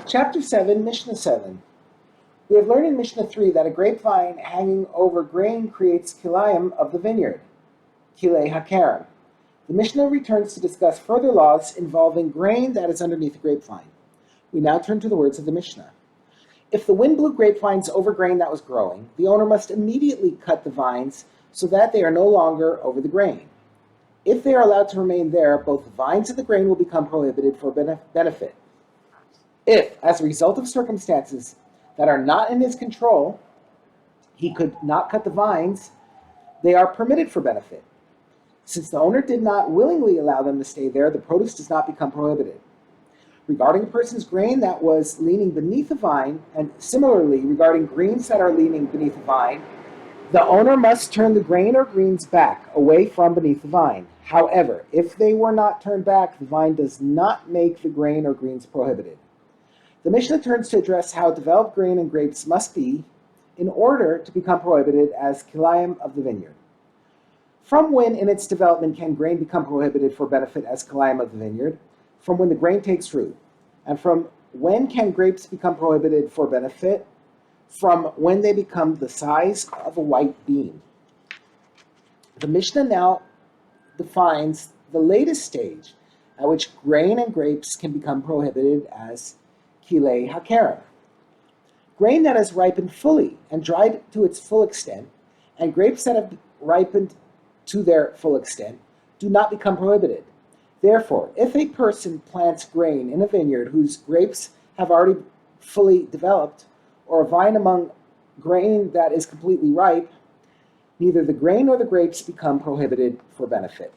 Chapter 7, Mishnah 7. We have learned in Mishnah 3 that a grapevine hanging over grain creates Kilayim of the vineyard, Kilayim. The Mishnah returns to discuss further laws involving grain that is underneath the grapevine. We now turn to the words of the Mishnah. If the wind blew grapevines over grain that was growing, the owner must immediately cut the vines so that they are no longer over the grain. If they are allowed to remain there, both the vines and the grain will become prohibited for benefit. If, as a result of circumstances that are not in his control, he could not cut the vines, they are permitted for benefit. Since the owner did not willingly allow them to stay there, the produce does not become prohibited. Regarding a person's grain that was leaning beneath a vine, and similarly regarding greens that are leaning beneath a vine, the owner must turn the grain or greens back, away from beneath the vine. However, if they were not turned back, the vine does not make the grain or greens prohibited. The Mishnah turns to address how developed grain and grapes must be in order to become prohibited as Kilayim of the vineyard. From when in its development can grain become prohibited for benefit as Kilayim of the vineyard? From when the grain takes root. And from when can grapes become prohibited for benefit? From when they become the size of a white bean. The Mishnah now defines the latest stage at which grain and grapes can become prohibited as Kilayim. Grain that has ripened fully and dried to its full extent, and grapes that have ripened to their full extent, do not become prohibited. Therefore, if a person plants grain in a vineyard whose grapes have already fully developed, or a vine among grain that is completely ripe, neither the grain nor the grapes become prohibited for benefit.